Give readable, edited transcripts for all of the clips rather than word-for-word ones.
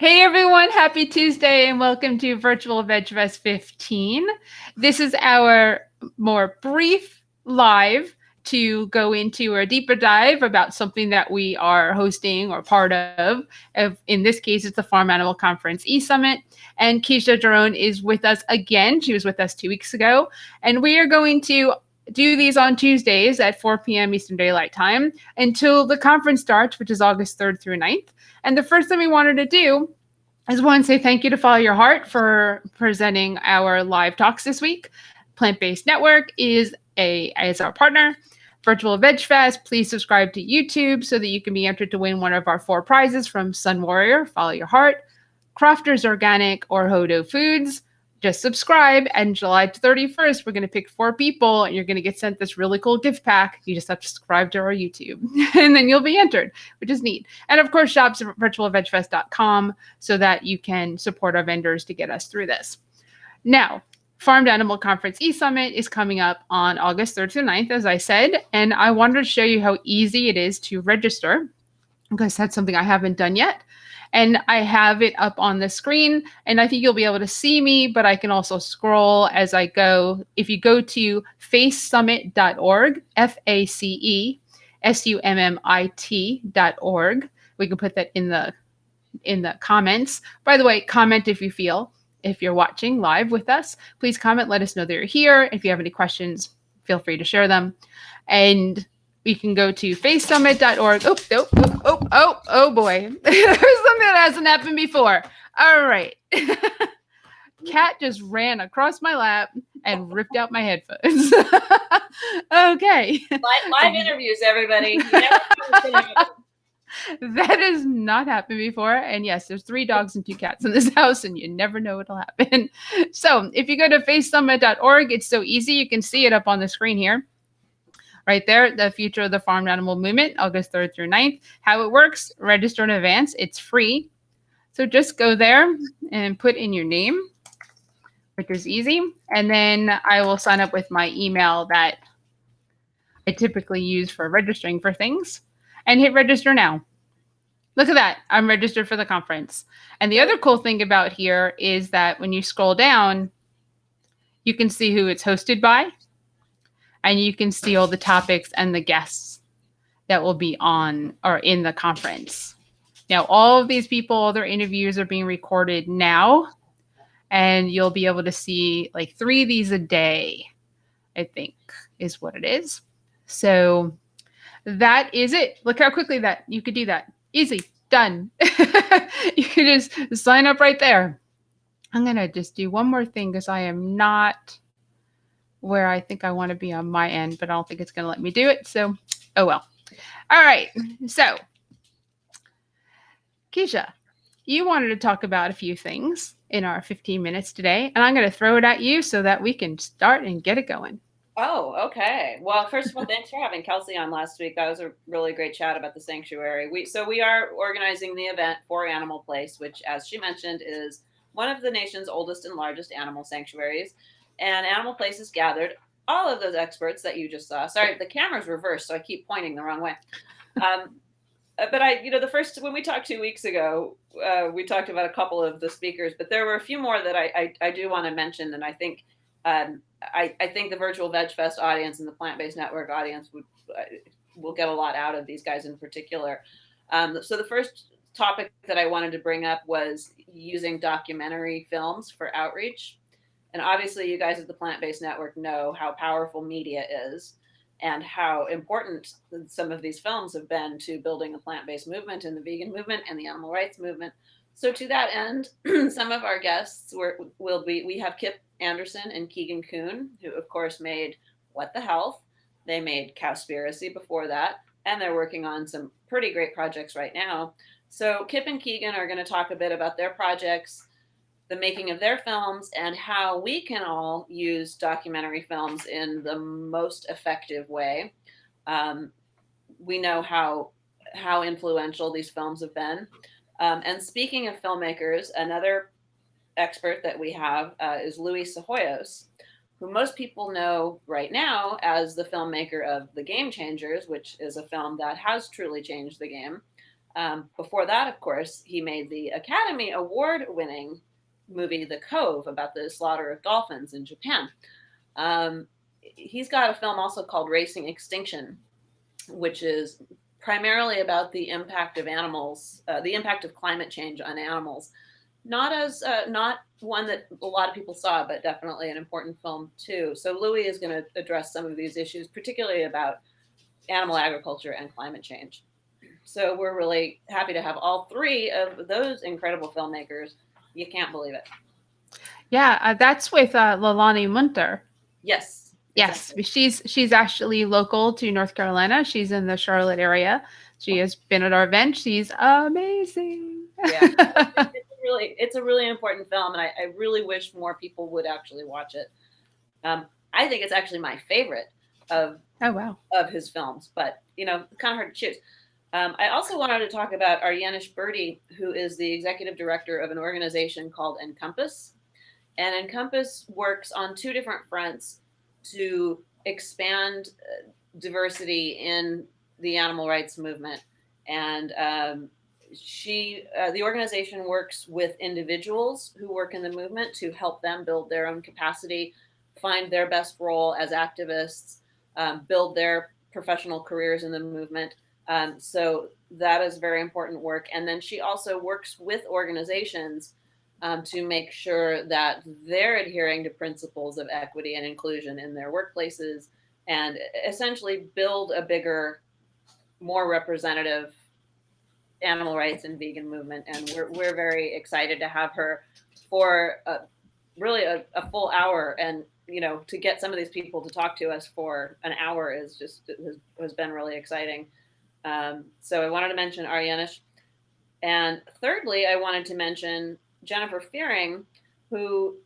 Hey everyone, happy Tuesday and welcome to Virtual Vegfest 15. This is our more brief live to go into a deeper dive about something that we are hosting or part of. In this case, it's the Farm Animal Conference E-Summit. And Kezia Jauron is with us again. She was with us 2 weeks ago. And we are going to do these on Tuesdays at 4 p.m. Eastern Daylight Time until the conference starts, which is August 3rd through 9th. And the first thing we wanted to do is one, say thank you to Follow Your Heart for presenting our live talks this week. Plant-Based Network is our partner. Virtual Veg Fest, please subscribe to YouTube so that you can be entered to win one of our 4 prizes from Sun Warrior, Follow Your Heart, Crofters Organic, or Hodo Foods. Just subscribe, and July 31st, we're going to pick 4 people, and you're going to get sent this really cool gift pack. You just have to subscribe to our YouTube, and then you'll be entered, which is neat. And of course, shops at virtualvegfest.com so that you can support our vendors to get us through this. Now, Farmed Animal Conference E-Summit is coming up on August 3rd to 9th, as I said, and I wanted to show you how easy it is to register, because that's something I haven't done yet. And I have it up on the screen, and I think you'll be able to see me, but I can also scroll as I go. If you go to facesummit.org, FACESUMMIT.org, we can put that in the comments. By the way, comment if you're watching live with us, please comment, let us know that you're here. If you have any questions, feel free to share them. And we can go to facesummit.org. Oh boy. There's something that hasn't happened before. All right. Cat just ran across my lap and ripped out my headphones. Okay. Live interviews, everybody. That has not happened before. And yes, there's 3 dogs and 2 cats in this house, and you never know what'll happen. So if you go to facesummit.org, it's so easy. You can see it up on the screen here. Right there, the future of the farmed animal movement, August 3rd through 9th. How it works, register in advance. It's free. So just go there and put in your name, which is easy. And then I will sign up with my email that I typically use for registering for things and hit register now. Look at that. I'm registered for the conference. And the other cool thing about here is that when you scroll down, you can see who it's hosted by. And you can see all the topics and the guests that will be on or in the conference. Now, all of these people, all their interviews are being recorded now. And you'll be able to see like 3 of these a day, I think, is what it is. So that is it. Look how quickly that you could do that. Easy, done. You can just sign up right there. I'm going to just do one more thing because I am not where I think I want to be on my end, but I don't think it's going to let me do it. So, oh well. All right. So, Kezia, you wanted to talk about a few things in our 15 minutes today, and I'm going to throw it at you so that we can start and get it going. Oh, okay. Well, first of all, thanks for having Kelsey on last week. That was a really great chat about the sanctuary. We are organizing the event for Animal Place, which, as she mentioned, is one of the nation's oldest and largest animal sanctuaries. And Animal Place has gathered all of those experts that you just saw. Sorry, the camera's reversed, so I keep pointing the wrong way. But when we talked 2 weeks ago, we talked about a couple of the speakers, but there were a few more that I do want to mention, and I think I think the Virtual Veg Fest audience and the Plant-Based Network audience will get a lot out of these guys in particular. So the first topic that I wanted to bring up was using documentary films for outreach. And obviously, you guys at the Plant-Based Network know how powerful media is and how important some of these films have been to building the plant-based movement and the vegan movement and the animal rights movement. So to that end, some of our guests we have Kip Anderson and Keegan Kuhn, who of course made What the Health. They made Cowspiracy before that, and they're working on some pretty great projects right now. So Kip and Keegan are going to talk a bit about their projects, the making of their films, and how we can all use documentary films in the most effective way. We know how influential these films have been. And speaking of filmmakers, another expert that we have is Luis Cehoyos, who most people know right now as the filmmaker of The Game Changers, which is a film that has truly changed the game. Before that, of course, he made the Academy Award-winning movie The Cove about the slaughter of dolphins in Japan. He's got a film also called Racing Extinction, which is primarily about the impact of animals, the impact of climate change on animals. Not one that a lot of people saw, but definitely an important film too. So Louis is going to address some of these issues, particularly about animal agriculture and climate change. So we're really happy to have all three of those incredible filmmakers. You can't believe it. Yeah, that's with Lalani Munter. Yes. Exactly. Yes, she's actually local to North Carolina. She's in the Charlotte area. She has been at our event. She's amazing. Yeah, it's a really important film, and I really wish more people would actually watch it. I think it's actually my favorite of his films, but kind of hard to choose. I also wanted to talk about Aryanish Birdie, who is the executive director of an organization called Encompass. And Encompass works on two different fronts to expand diversity in the animal rights movement. And the organization works with individuals who work in the movement to help them build their own capacity, find their best role as activists, build their professional careers in the movement. So that is very important work. And then she also works with organizations to make sure that they're adhering to principles of equity and inclusion in their workplaces and essentially build a bigger, more representative animal rights and vegan movement. And we're very excited to have her for really a full hour. And, to get some of these people to talk to us for an hour has been really exciting. So I wanted to mention Aryanish. And thirdly, I wanted to mention Jennifer Fearing, who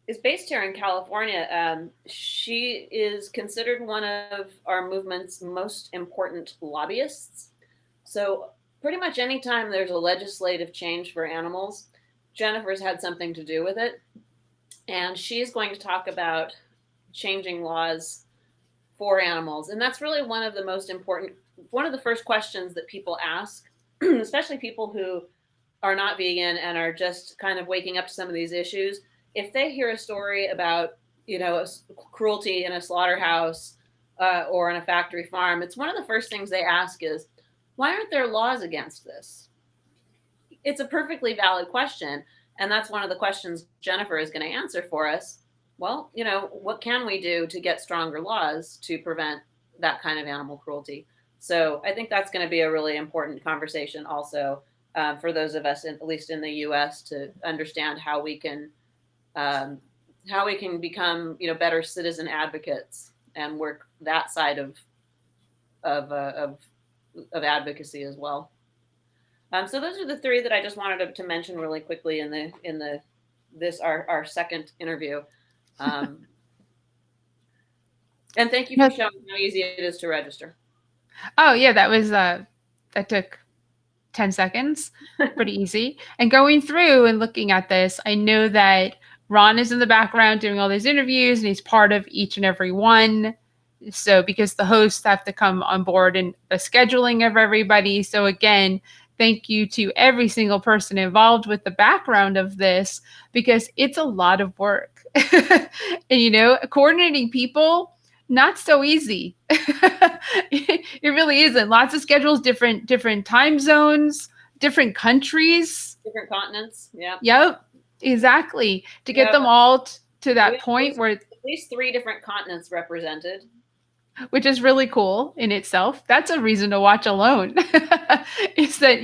is based here in California. She is considered one of our movement's most important lobbyists. So pretty much anytime there's a legislative change for animals, Jennifer's had something to do with it. And she's going to talk about changing laws for animals. And that's really one of the first questions that people ask, especially people who are not vegan and are just kind of waking up to some of these issues. If they hear a story about, cruelty in a slaughterhouse or in a factory farm, it's one of the first things they ask is, why aren't there laws against this? It's a perfectly valid question. And that's one of the questions Jennifer is going to answer for us. Well, what can we do to get stronger laws to prevent that kind of animal cruelty? So I think that's going to be a really important conversation also for those of us, at least in the U.S., to understand how we can become, better citizen advocates and work that side of advocacy as well. So those are the three that I just wanted to mention really quickly in our second interview. And thank you for showing how easy it is to register. Oh yeah, that took 10 seconds. Pretty easy. And going through and looking at this, I know that Ron is in the background doing all these interviews and he's part of each and every one. So because the hosts have to come on board in the scheduling of everybody. So again, thank you to every single person involved with the background of this, because it's a lot of work. And, coordinating people, not so easy. It really isn't. Lots of schedules, different time zones, different countries. Different continents, yeah. Yep, exactly. To get them all to that point where... At least 3 different continents represented. Which is really cool in itself. That's a reason to watch alone. Is that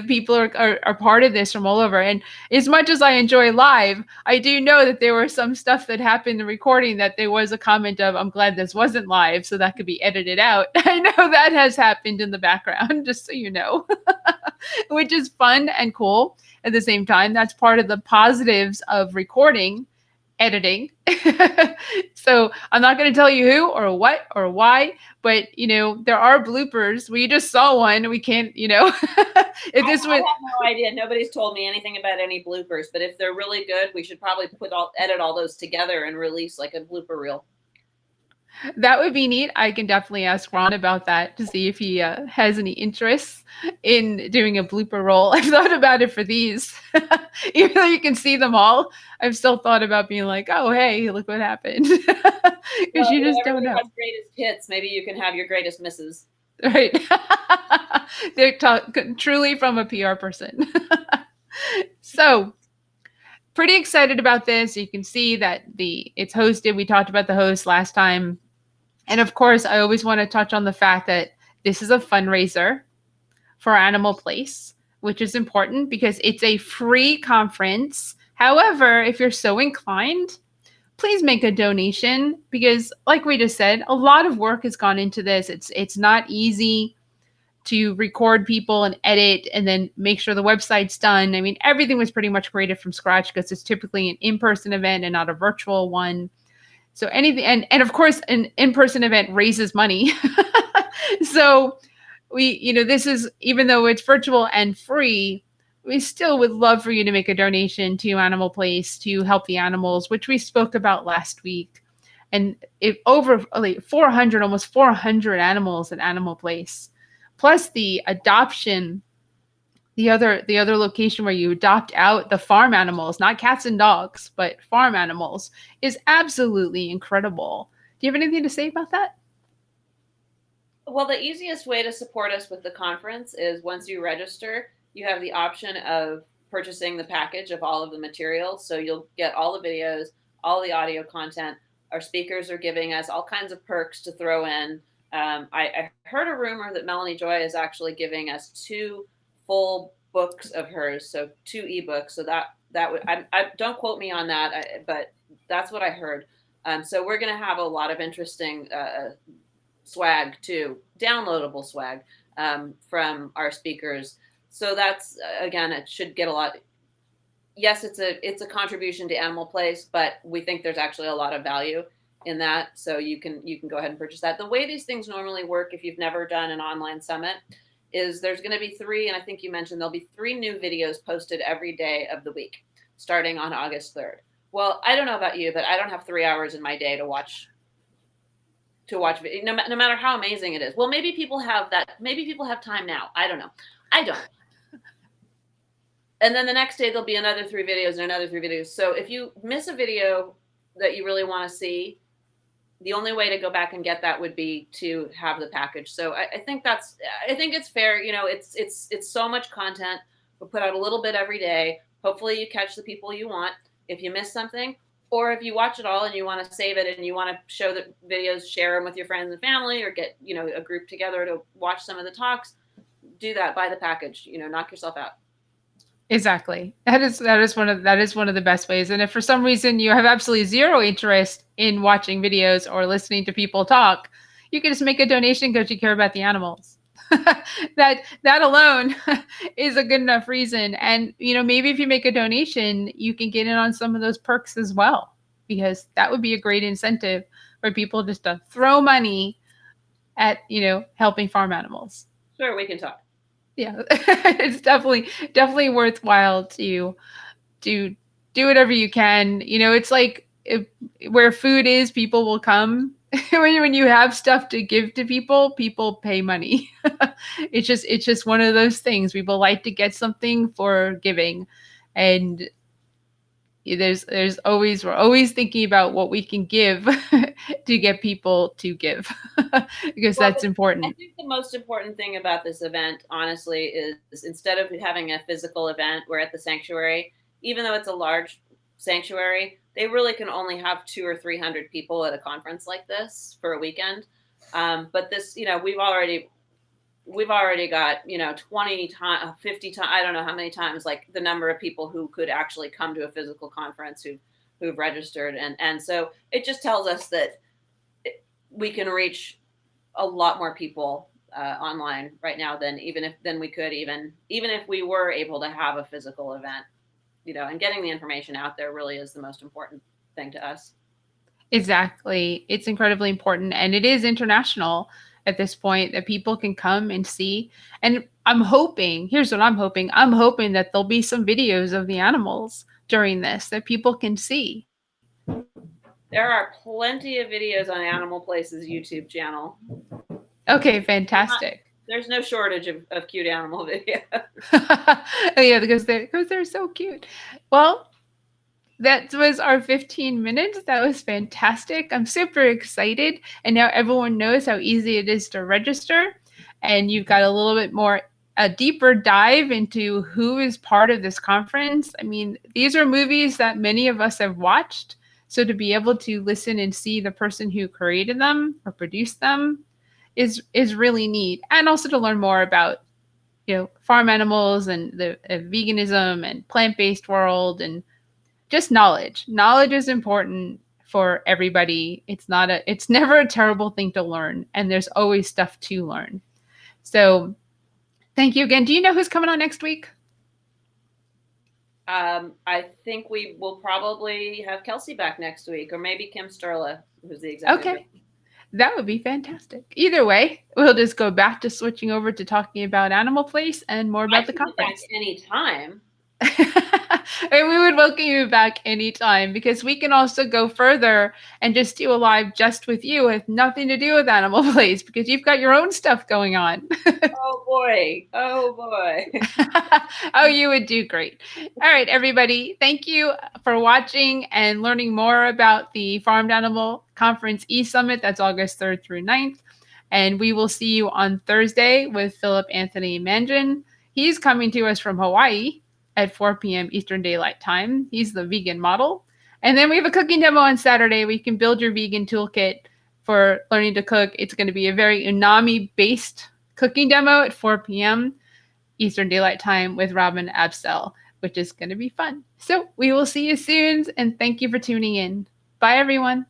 people are part of this from all over. And as much as I enjoy live, I do know that there was some stuff that happened in the recording that there was a comment of, I'm glad this wasn't live so that could be edited out. I know that has happened in the background, just so you know, which is fun and cool at the same time. That's part of the positives of recording. Editing. So I'm not going to tell you who or what or why, but there are bloopers. We just saw one. We can't, if this I have no idea. Nobody's told me anything about any bloopers, but if they're really good, we should probably edit all those together and release like a blooper reel. That would be neat. I can definitely ask Ron about that to see if he has any interest in doing a blooper roll. I've thought about it for these. Even though you can see them all, I've still thought about being like, oh, hey, look what happened. Because Well, you just don't everybody know. has greatest hits. Maybe you can have your greatest misses. Right. They're truly from a PR person. So, pretty excited about this. You can see that it's hosted. We talked about the host last time. And of course, I always want to touch on the fact that this is a fundraiser for Animal Place, which is important because it's a free conference. However, if you're so inclined, please make a donation because like we just said, a lot of work has gone into this. It's not easy to record people and edit and then make sure the website's done. I mean, everything was pretty much created from scratch because it's typically an in-person event and not a virtual one. So anything, and of course, an in-person event raises money. So this is, even though it's virtual and free, we still would love for you to make a donation to Animal Place to help the animals, which we spoke about last week. And if over like 400, almost 400 animals at Animal Place, plus the adoption, the other location where you adopt out the farm animals, not cats and dogs, but farm animals, is absolutely incredible. Do you have anything to say about that? Well, the easiest way to support us with the conference is once you register, you have the option of purchasing the package of all of the materials. So you'll get all the videos, all the audio content. Our speakers are giving us all kinds of perks to throw in. I heard a rumor that Melanie Joy is actually giving us 2 full books of hers, so 2 ebooks. So that would I don't quote me on that, but that's what I heard. So we're going to have a lot of interesting swag too, downloadable swag from our speakers. So that's again, it should get a lot. Yes, it's a contribution to Animal Place, but we think there's actually a lot of value in that. So you can go ahead and purchase that. The way these things normally work, if you've never done an online summit, is there's going to be 3, and I think you mentioned there'll be 3 new videos posted every day of the week, starting on August 3rd. Well, I don't know about you, but I don't have 3 hours in my day to watch no matter how amazing it is. Well, maybe people have that. Maybe people have time now. I don't know. I don't. And then the next day there'll be another 3 videos and another 3 videos. So if you miss a video that you really want to see, the only way to go back and get that would be to have the package. So I think it's fair. It's so much content. We'll put out a little bit every day. Hopefully you catch the people you want. If you miss something, or if you watch it all and you want to save it and you want to show the videos, share them with your friends and family, or get, a group together to watch some of the talks, do that. Buy the package, knock yourself out. Exactly. That is one of the best ways. And if for some reason you have absolutely zero interest in watching videos or listening to people talk, you can just make a donation because you care about the animals. that alone is a good enough reason. And maybe if you make a donation, you can get in on some of those perks as well, because that would be a great incentive for people just to throw money at helping farm animals. Sure, we can talk. Yeah, it's definitely worthwhile to do whatever you can. It's like where food is, people will come. When you have stuff to give to people, people pay money. It's just one of those things. People like to get something for giving, and we're always thinking about what we can give to get people to give, because that's important. I think the most important thing about this event, honestly, is instead of having a physical event, we're at the sanctuary. Even though it's a large sanctuary, they really can only have 200 or 300 people at a conference like this for a weekend. But this, we've already got 20 times, 50 times, I don't know how many times, like the number of people who could actually come to a physical conference who've registered, and so it just tells us that we can reach a lot more people online right now than we could even if we were able to have a physical event. And getting the information out there really is the most important thing to us. Exactly. It's incredibly important, and it is international at this point, that people can come and see. And here's what I'm hoping that there'll be some videos of the animals during this that people can see. There are plenty of videos on Animal Place's YouTube channel. Okay, fantastic. There's no shortage of cute animal videos. Oh, yeah, because they're so cute. Well, that was our 15 minutes. That was fantastic. I'm super excited. And now everyone knows how easy it is to register. And you've got a little bit more, a deeper dive into who is part of this conference. I mean, these are movies that many of us have watched. So to be able to listen and see the person who created them or produced them is really neat. And also to learn more about, farm animals and the veganism and plant-based world, and just knowledge. Knowledge is important for everybody. It's never a terrible thing to learn, and there's always stuff to learn. So thank you again. Do you know who's coming on next week? I think we will probably have Kelsey back next week, or maybe Kim Sterla, who's the executive. Okay. That would be fantastic. Either way, we'll just go back to switching over to talking about Animal Place and more about the conference. Anytime. And we would welcome you back anytime, because we can also go further and just do a live just with you with nothing to do with Animal Place, because you've got your own stuff going on. Oh boy. Oh, you would do great. All right, everybody. Thank you for watching and learning more about the Farmed Animal Conference E-Summit. That's August 3rd through 9th. And we will see you on Thursday with Philip Anthony Mangan. He's coming to us from Hawaii at 4 p.m. Eastern Daylight Time. He's the vegan model. And then we have a cooking demo on Saturday where you can build your vegan toolkit for learning to cook. It's going to be a very unami-based cooking demo at 4 p.m. Eastern Daylight Time with Robin Absel, which is going to be fun. So we will see you soon, and thank you for tuning in. Bye, everyone.